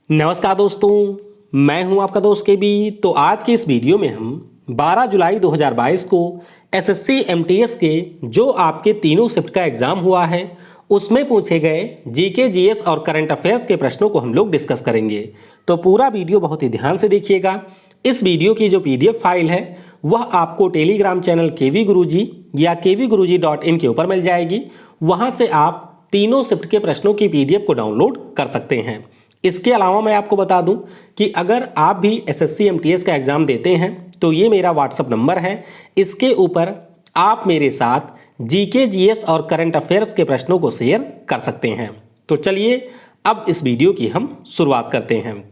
नमस्कार दोस्तों, मैं हूं आपका दोस्त के बी। तो आज के इस वीडियो में हम 12 जुलाई 2022 को एसएससी एमटीएस के जो आपके तीनों शिफ्ट का एग्जाम हुआ है उसमें पूछे गए जीके जीएस और करंट अफेयर्स के प्रश्नों को हम लोग डिस्कस करेंगे। तो पूरा वीडियो बहुत ही ध्यान से देखिएगा। इस वीडियो की जो पीडीएफ फाइल है वह आपको टेलीग्राम चैनल केवी गुरुजी या kvguruji.in के ऊपर मिल जाएगी। वहां से आप तीनों शिफ्ट के प्रश्नों की पीडीएफ को डाउनलोड कर सकते हैं। इसके अलावा मैं आपको बता दूं कि अगर आप भी एसएससी एमटीएस का एग्जाम देते हैं तो ये मेरा व्हाट्सएप नंबर है। इसके ऊपर आप मेरे साथ जीके जीएस और करंट अफेयर्स के प्रश्नों को शेयर कर सकते हैं। तो चलिए अब इस वीडियो की हम शुरुआत करते हैं।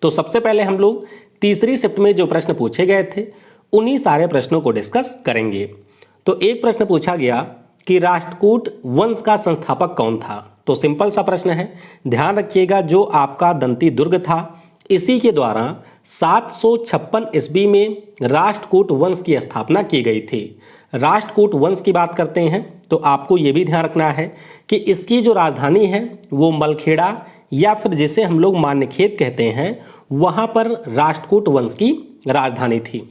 तो सबसे पहले हम लोग तीसरी शिफ्ट में जो प्रश्न पूछे गए थे उन्हीं सारे प्रश्नों को डिस्कस करेंगे। तो एक प्रश्न पूछा गया कि राष्ट्रकूट वंश का संस्थापक कौन था। तो सिंपल सा प्रश्न है, ध्यान रखिएगा। जो आपका दंती दुर्ग था इसी के द्वारा 756 ईस्वी में राष्ट्रकूट वंश की स्थापना की गई थी। राष्ट्रकूट वंश की बात करते हैं तो आपको यह भी ध्यान रखना है कि इसकी जो राजधानी है वो मलखेड़ा या फिर जिसे हम लोग मान्यखेत कहते हैं वहां पर राष्ट्रकूट वंश की राजधानी थी।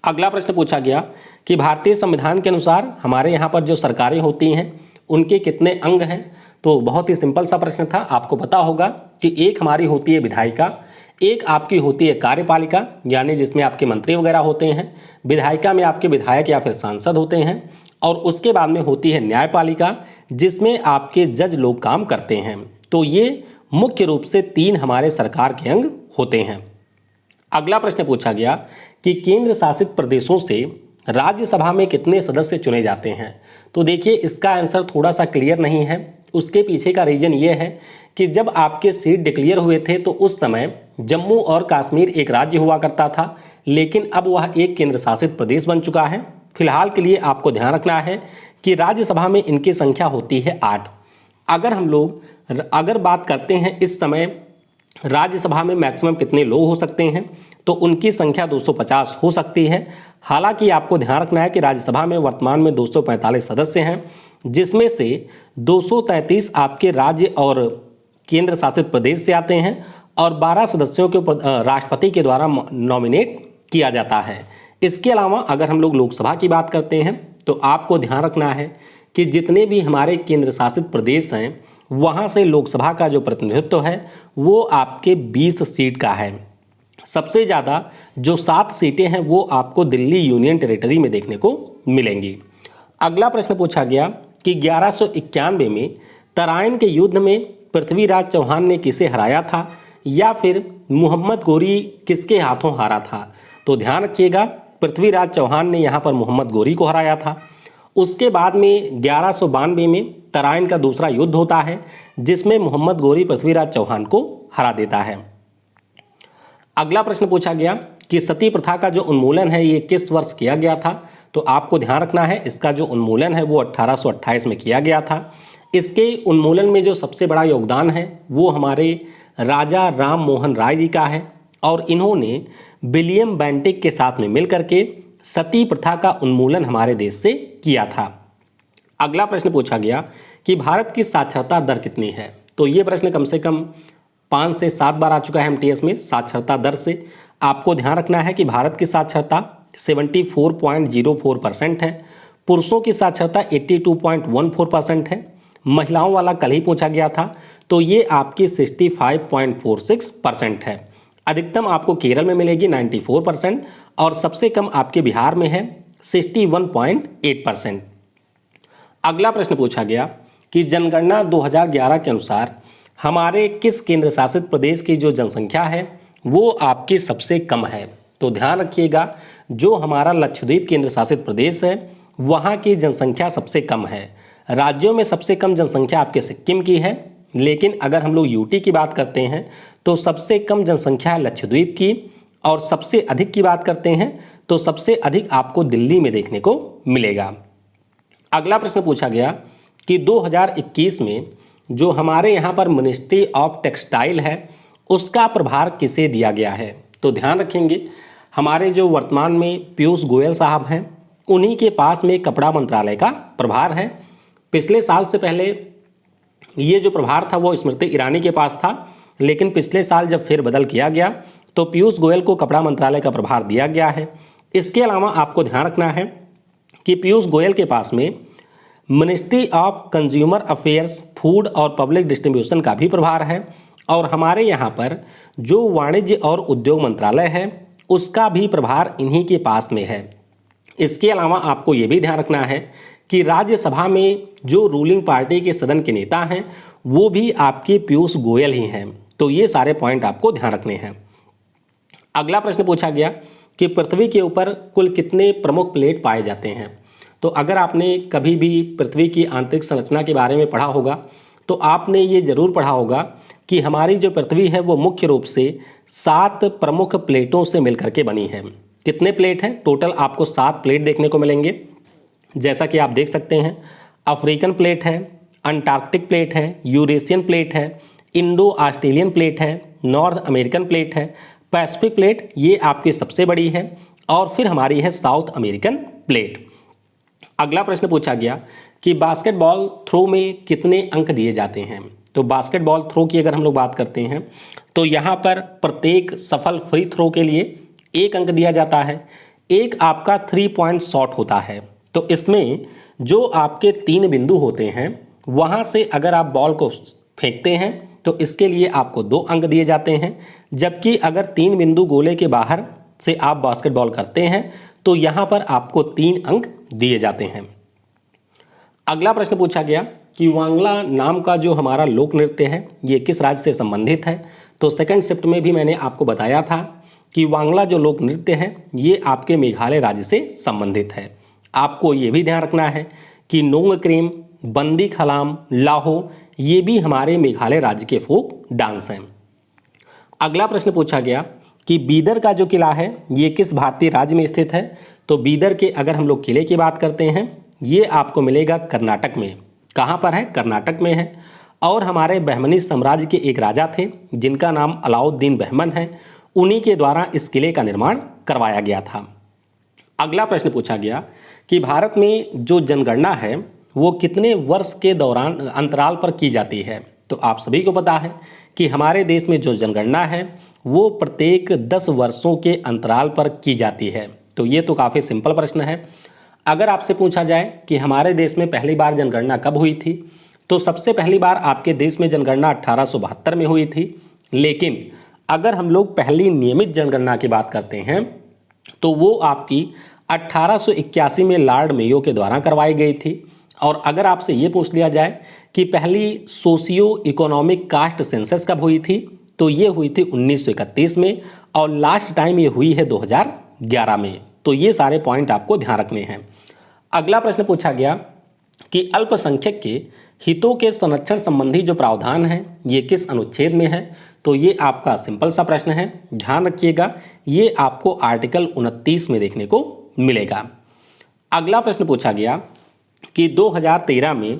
अगला प्रश्न पूछा गया कि भारतीय संविधान के अनुसार हमारे यहाँ पर जो सरकारें होती हैं उनके कितने अंग हैं। तो बहुत ही सिंपल सा प्रश्न था। आपको पता होगा कि एक हमारी होती है विधायिका, एक आपकी होती है कार्यपालिका यानी जिसमें आपके मंत्री वगैरह होते हैं, विधायिका में आपके विधायक या फिर सांसद होते हैं, और उसके बाद में होती है न्यायपालिका जिसमें आपके जज लोग काम करते हैं। तो ये मुख्य रूप से तीन हमारे सरकार के अंग होते हैं। अगला प्रश्न पूछा गया कि केंद्र शासित प्रदेशों से राज्यसभा में कितने सदस्य चुने जाते हैं। तो देखिए इसका आंसर थोड़ा सा क्लियर नहीं है। उसके पीछे का रीजन ये है कि जब आपके सीट डिक्लेयर हुए थे तो उस समय जम्मू और कश्मीर एक राज्य हुआ करता था, लेकिन अब वह एक केंद्र शासित प्रदेश बन चुका है। फिलहाल के लिए आपको ध्यान रखना है कि राज्यसभा में इनकी संख्या होती है 8। अगर बात करते हैं इस समय राज्यसभा में मैक्सिमम कितने लोग हो सकते हैं तो उनकी संख्या 250 हो सकती है। हालांकि आपको ध्यान रखना है कि राज्यसभा में वर्तमान में 245 सदस्य हैं, जिसमें से 233 आपके राज्य और केंद्र शासित प्रदेश से आते हैं और 12 सदस्यों के राष्ट्रपति के द्वारा नॉमिनेट किया जाता है। इसके अलावा अगर हम लोग लोकसभा की बात करते हैं तो आपको ध्यान रखना है कि जितने भी हमारे केंद्र शासित प्रदेश हैं वहाँ से लोकसभा का जो प्रतिनिधित्व है वो आपके 20 सीट का है। सबसे ज़्यादा जो 7 सीटें हैं वो आपको दिल्ली यूनियन टेरिटरी में देखने को मिलेंगी। अगला प्रश्न पूछा गया कि 1191 में तराइन के युद्ध में पृथ्वीराज चौहान ने किसे हराया था या फिर मोहम्मद गोरी किसके हाथों हारा था। तो ध्यान रखिएगा पृथ्वीराज चौहान ने यहाँ पर मोहम्मद गोरी को हराया था। उसके बाद में 1192 में तराइन का दूसरा युद्ध होता है जिसमें मोहम्मद गोरी पृथ्वीराज चौहान को हरा देता है। अगला प्रश्न पूछा गया कि सती प्रथा का जो उन्मूलन है ये किस वर्ष किया गया था। तो आपको ध्यान रखना है इसका जो उन्मूलन है वो 1828 में किया गया था। इसके उन्मूलन में जो सबसे बड़ा योगदान है वो हमारे राजा राम मोहन राय जी का है और इन्होंने विलियम बेंटिक के साथ में मिलकर के सती प्रथा का उन्मूलन हमारे देश से किया था। अगला प्रश्न पूछा गया कि भारत की साक्षरता दर कितनी है। तो ये प्रश्न कम से कम 5 से 7 बार आ चुका है एमटीएस में। साक्षरता दर से आपको ध्यान रखना है कि भारत की साक्षरता 74.04% है, पुरुषों की साक्षरता 82.14% है, महिलाओं वाला कल ही पूछा गया था तो ये आपकी 65.46% है। अधिकतम आपको केरल में मिलेगी 94% और सबसे कम आपके बिहार में है 61.8%। अगला प्रश्न पूछा गया कि जनगणना 2011 के अनुसार हमारे किस केंद्र शासित प्रदेश की जो जनसंख्या है वो आपकी सबसे कम है। तो ध्यान रखिएगा जो हमारा लक्षद्वीप केंद्र शासित प्रदेश है वहाँ की जनसंख्या सबसे कम है। राज्यों में सबसे कम जनसंख्या आपके सिक्किम की है, लेकिन अगर हम लोग यूटी की बात करते हैं तो सबसे कम जनसंख्या है लक्षद्वीप की, और सबसे अधिक की बात करते हैं तो सबसे अधिक आपको दिल्ली में देखने को मिलेगा। अगला प्रश्न पूछा गया कि 2021 में जो हमारे यहाँ पर मिनिस्ट्री ऑफ टेक्सटाइल है उसका प्रभार किसे दिया गया है। तो ध्यान रखेंगे हमारे जो वर्तमान में पीयूष गोयल साहब हैं उन्हीं के पास में कपड़ा मंत्रालय का प्रभार है। पिछले साल से पहले ये जो प्रभार था वो स्मृति ईरानी के पास था, लेकिन पिछले साल जब फेरबदल किया गया तो पीयूष गोयल को कपड़ा मंत्रालय का प्रभार दिया गया है। इसके अलावा आपको ध्यान रखना है कि पीयूष गोयल के पास में ministry of consumer affairs, food और पब्लिक डिस्ट्रीब्यूशन का भी प्रभार है, और हमारे यहाँ पर जो वाणिज्य और उद्योग मंत्रालय है उसका भी प्रभार इन्हीं के पास में है। इसके अलावा आपको ये भी ध्यान रखना है कि राज्यसभा में जो रूलिंग पार्टी के सदन के नेता हैं वो भी आपके पीयूष गोयल ही हैं। तो ये सारे पॉइंट आपको ध्यान रखने हैं। अगला प्रश्न पूछा गया कि पृथ्वी के ऊपर कुल कितने प्रमुख प्लेट पाए जाते हैं। तो अगर आपने कभी भी पृथ्वी की आंतरिक संरचना के बारे में पढ़ा होगा तो आपने ये जरूर पढ़ा होगा कि हमारी जो पृथ्वी है वो मुख्य रूप से 7 प्रमुख प्लेटों से मिलकर के बनी है। कितने प्लेट हैं? टोटल आपको 7 प्लेट देखने को मिलेंगे। जैसा कि आप देख सकते हैं, अफ्रीकन प्लेट है, अंटार्कटिक प्लेट है, यूरेशियन प्लेट है, इंडो ऑस्ट्रेलियन प्लेट है, नॉर्थ अमेरिकन प्लेट है, पैसिफिक प्लेट ये आपकी सबसे बड़ी है, और फिर हमारी है साउथ अमेरिकन प्लेट। अगला प्रश्न पूछा गया कि बास्केटबॉल थ्रो में कितने अंक दिए जाते हैं। तो बास्केटबॉल थ्रो की अगर हम लोग बात करते हैं तो यहाँ पर प्रत्येक सफल फ्री थ्रो के लिए 1 अंक दिया जाता है। एक आपका 3 पॉइंट शॉट होता है, तो इसमें जो आपके 3 बिंदु होते हैं वहाँ से अगर आप बॉल को फेंकते हैं तो इसके लिए आपको 2 अंक दिए जाते हैं, जबकि अगर 3 बिंदु गोले के बाहर से आप बास्केटबॉल करते हैं तो यहाँ पर आपको 3 अंक दिए जाते हैं। अगला प्रश्न पूछा गया कि वांगला नाम का जो हमारा लोक नृत्य है ये किस राज्य से संबंधित है। तो सेकंड शिफ्ट में भी मैंने आपको बताया था कि वांगला जो लोक नृत्य है ये आपके मेघालय राज्य से संबंधित है। आपको ये भी ध्यान रखना है कि नोंग क्रेम, बंदी खलाम, लाहो ये भी हमारे मेघालय राज्य के फोक डांस हैं। अगला प्रश्न पूछा गया कि बीदर का जो किला है ये किस भारतीय राज्य में स्थित है। तो बीदर के अगर हम लोग किले की बात करते हैं ये आपको मिलेगा कर्नाटक में। कहाँ पर है? कर्नाटक में है। और हमारे बहमनी साम्राज्य के एक राजा थे जिनका नाम अलाउद्दीन बहमन है, उन्हीं के द्वारा इस किले का निर्माण करवाया गया था। अगला प्रश्न पूछा गया कि भारत में जो जनगणना है वो कितने वर्ष के दौरान अंतराल पर की जाती है। तो आप सभी को पता है कि हमारे देश में जो जनगणना है वो प्रत्येक 10 वर्षों के अंतराल पर की जाती है। तो ये तो काफ़ी सिंपल प्रश्न है। अगर आपसे पूछा जाए कि हमारे देश में पहली बार जनगणना कब हुई थी, तो सबसे पहली बार आपके देश में जनगणना 1872 में हुई थी। लेकिन अगर हम लोग पहली नियमित जनगणना की बात करते हैं तो वो आपकी 1881 में लॉर्ड मेयो के द्वारा करवाई गई थी। और अगर आपसे ये पूछ लिया जाए कि पहली सोशियो इकोनॉमिक कास्ट सेंसस कब हुई थी, तो ये हुई थी 1931 में, और लास्ट टाइम ये हुई है 2011 में। तो ये सारे पॉइंट आपको ध्यान रखने हैं। अगला प्रश्न पूछा गया कि अल्पसंख्यक के हितों के संरक्षण संबंधी जो प्रावधान है ये किस अनुच्छेद में है। तो ये आपका सिंपल सा प्रश्न है, ध्यान रखिएगा, ये आपको आर्टिकल 29 में देखने को मिलेगा। अगला प्रश्न पूछा गया कि 2013 में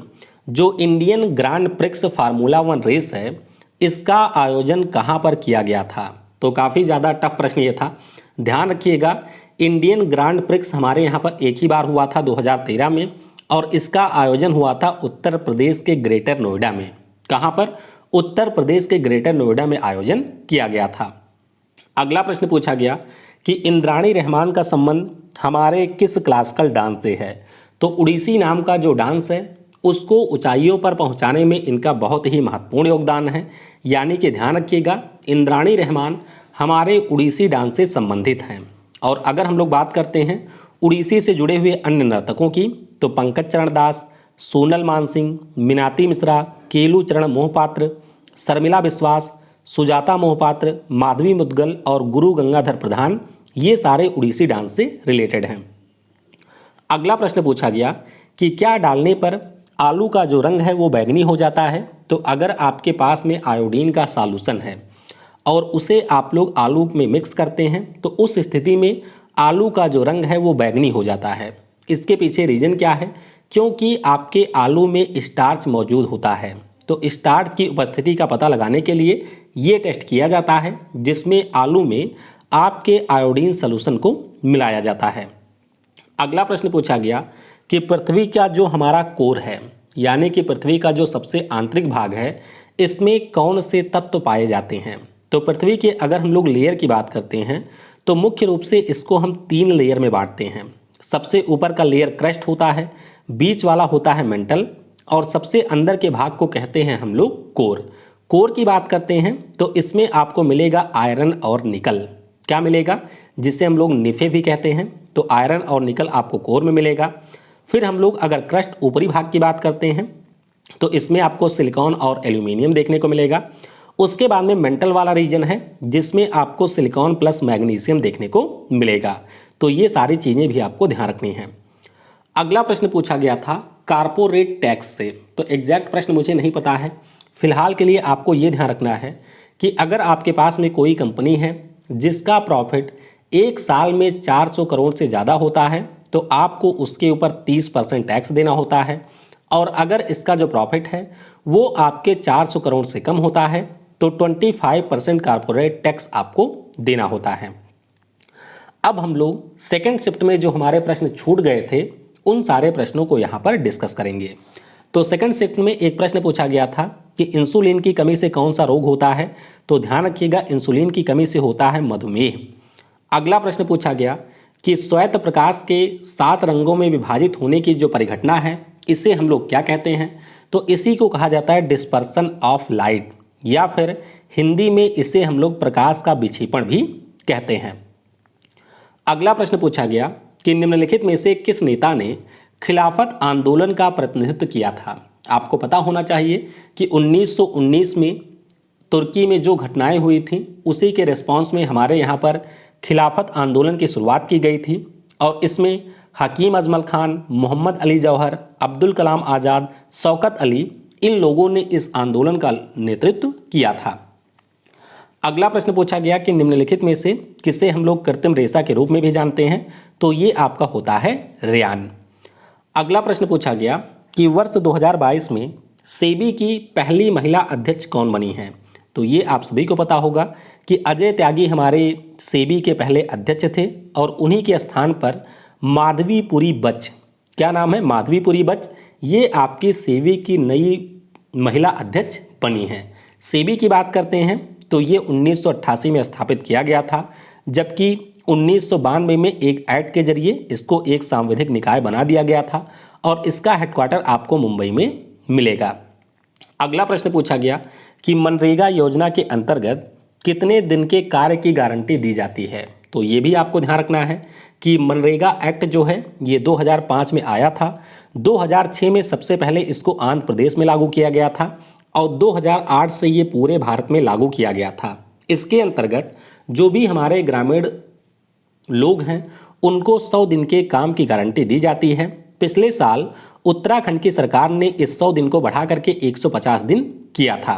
जो Indian Grand Prix Formula 1 race है इसका आयोजन कहाँ पर किया गया था। तो काफ़ी ज़्यादा टफ प्रश्न ये था, ध्यान रखिएगा। इंडियन ग्रांड प्रिक्स हमारे यहाँ पर एक ही बार हुआ था 2013 में, और इसका आयोजन हुआ था उत्तर प्रदेश के ग्रेटर नोएडा में। कहाँ पर? उत्तर प्रदेश के ग्रेटर नोएडा में आयोजन किया गया था। अगला प्रश्न पूछा गया कि इंद्राणी रहमान का संबंध हमारे किस क्लासिकल डांस से है। तो उड़ीसी नाम का जो डांस है उसको ऊंचाइयों पर पहुंचाने में इनका बहुत ही महत्वपूर्ण योगदान है। यानी कि ध्यान रखिएगा, इंद्राणी रहमान हमारे उड़ीसी डांस से संबंधित हैं। और अगर हम लोग बात करते हैं उड़ीसी से जुड़े हुए अन्य नर्तकों की, तो पंकज चरण दास, सोनल मानसिंह, मीनाती मिश्रा, केलू चरण मोहपात्र, शर्मिला विश्वास, सुजाता मोहपात्र, माधवी मुद्गल और गुरु गंगाधर प्रधान, ये सारे उड़ीसी डांस से रिलेटेड हैं। अगला प्रश्न पूछा गया कि क्या डालने पर आलू का जो रंग है वो बैंगनी हो जाता है। तो अगर आपके पास में आयोडीन का सॉल्यूशन है और उसे आप लोग आलू में मिक्स करते हैं तो उस स्थिति में आलू का जो रंग है वो बैंगनी हो जाता है। इसके पीछे रीजन क्या है? क्योंकि आपके आलू में स्टार्च मौजूद होता है। तो स्टार्च की उपस्थिति का पता लगाने के लिए ये टेस्ट किया जाता है जिसमें आलू में आपके आयोडीन सॉल्यूशन को मिलाया जाता है। अगला प्रश्न पूछा गया कि पृथ्वी का जो हमारा कोर है, यानी कि पृथ्वी का जो सबसे आंतरिक भाग है, इसमें कौन से तत्व पाए जाते हैं? तो पृथ्वी के अगर हम लोग लेयर की बात करते हैं तो मुख्य रूप से इसको हम 3 लेयर में बांटते हैं। सबसे ऊपर का लेयर क्रस्ट होता है, बीच वाला होता है मेंटल और सबसे अंदर के भाग को कहते हैं हम लोग कोर। कोर की बात करते हैं तो इसमें आपको मिलेगा आयरन और निकल। क्या मिलेगा? जिसे हम लोग निफे भी कहते हैं, तो आयरन और निकल आपको कोर में मिलेगा। फिर हम लोग अगर क्रस्ट ऊपरी भाग की बात करते हैं तो इसमें आपको सिलिकॉन और एल्यूमिनियम देखने को मिलेगा। उसके बाद में मेंटल वाला रीजन है जिसमें आपको सिलिकॉन प्लस मैग्नीशियम देखने को मिलेगा। तो ये सारी चीज़ें भी आपको ध्यान रखनी है। अगला प्रश्न पूछा गया था कारपोरेट टैक्स से। तो एग्जैक्ट प्रश्न मुझे नहीं पता है, फिलहाल के लिए आपको ये ध्यान रखना है कि अगर आपके पास में कोई कंपनी है जिसका प्रॉफिट एक साल में 400 करोड़ से ज़्यादा होता है तो आपको उसके ऊपर 30% टैक्स देना होता है, और अगर इसका जो प्रॉफिट है वो आपके 400 करोड़ से कम होता है तो 25% कारपोरेट टैक्स आपको देना होता है। अब हम लोग सेकेंड शिफ्ट में जो हमारे प्रश्न छूट गए थे उन सारे प्रश्नों को यहाँ पर डिस्कस करेंगे। तो सेकंड शिफ्ट में एक प्रश्न पूछा गया था कि इंसुलिन की कमी से कौन सा रोग होता है? तो ध्यान रखिएगा, इंसुलिन की कमी से होता है मधुमेह। अगला प्रश्न पूछा गया कि श्वेत प्रकाश के 7 रंगों में विभाजित होने की जो परिघटना है इसे हम लोग क्या कहते हैं? तो इसी को कहा जाता है डिस्पर्सन ऑफ लाइट, या फिर हिंदी में इसे हम लोग प्रकाश का विक्षेपण भी कहते हैं। अगला प्रश्न पूछा गया कि निम्नलिखित में से किस नेता ने खिलाफत आंदोलन का प्रतिनिधित्व किया था? आपको पता होना चाहिए कि 1919 में तुर्की में जो घटनाएं हुई थी उसी के रिस्पॉन्स में हमारे यहाँ पर खिलाफत आंदोलन की शुरुआत की गई थी, और इसमें हकीम अजमल खान, मोहम्मद अली जौहर, अब्दुल कलाम आज़ाद, शौकत अली, इन लोगों ने इस आंदोलन का नेतृत्व किया था। अगला प्रश्न पूछा गया कि निम्नलिखित में से किसे हम लोग कृत्रिम रेशा के रूप में भी जानते हैं? तो ये आपका होता है रेयान। अगला प्रश्न पूछा गया कि वर्ष 2022 में सेबी की पहली महिला अध्यक्ष कौन बनी है? तो ये आप सभी को पता होगा कि अजय त्यागी हमारे सेबी के पहले अध्यक्ष थे, और उन्हीं के स्थान पर माधवीपुरी बच, क्या नाम है? माधवीपुरी बच, ये आपकी सेबी की नई महिला अध्यक्ष बनी है। सेबी की बात करते हैं तो ये 1988 में स्थापित किया गया था, जबकि 1992 में एक एक्ट के जरिए इसको एक सांविधिक निकाय बना दिया गया था, और इसका हेडक्वार्टर आपको मुंबई में मिलेगा। अगला प्रश्न पूछा गया कि मनरेगा योजना के अंतर्गत कितने दिन के कार्य की गारंटी दी जाती है? तो ये भी आपको ध्यान रखना है कि मनरेगा एक्ट जो है ये 2005 में आया था। 2006 में सबसे पहले इसको आंध्र प्रदेश में लागू किया गया था, और 2008 से ये पूरे भारत में लागू किया गया था। इसके अंतर्गत जो भी हमारे ग्रामीण लोग हैं उनको 100 दिन के काम की गारंटी दी जाती है। पिछले साल उत्तराखंड की सरकार ने इस 100 दिन को बढ़ा करके 150 दिन किया था।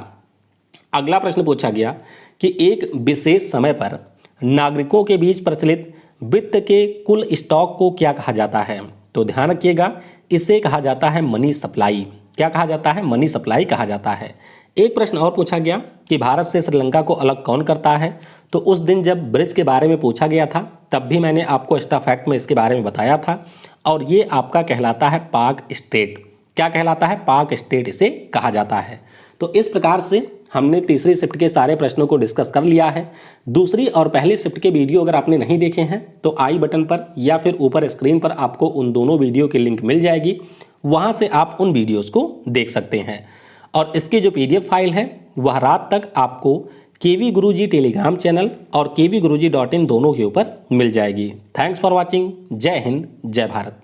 अगला प्रश्न पूछा गया कि एक विशेष समय पर नागरिकों के बीच प्रचलित वित्त के कुल स्टॉक को क्या कहा जाता है? तो ध्यान रखिएगा, इसे कहा जाता है मनी सप्लाई। क्या कहा जाता है? मनी सप्लाई कहा जाता है। एक प्रश्न और पूछा गया कि भारत से श्रीलंका को अलग कौन करता है? तो उस दिन जब ब्रिज के बारे में पूछा गया था तब भी मैंने आपको एक्स्ट्रा फैक्ट में इसके बारे में बताया था, और ये आपका कहलाता है पाक स्टेट। क्या कहलाता है? पाक स्टेट इसे कहा जाता है। तो इस प्रकार से हमने तीसरी शिफ्ट के सारे प्रश्नों को डिस्कस कर लिया है। दूसरी और पहली शिफ्ट के वीडियो अगर आपने नहीं देखे हैं तो आई बटन पर या फिर ऊपर स्क्रीन पर आपको उन दोनों वीडियो की लिंक मिल जाएगी, वहां से आप उन वीडियोस को देख सकते हैं। और इसकी जो PDF फाइल है वह रात तक आपको केवी गुरुजी टेलीग्राम चैनल और kvguruji.in दोनों के ऊपर मिल जाएगी। Thanks for watching. जय हिंद, जय भारत।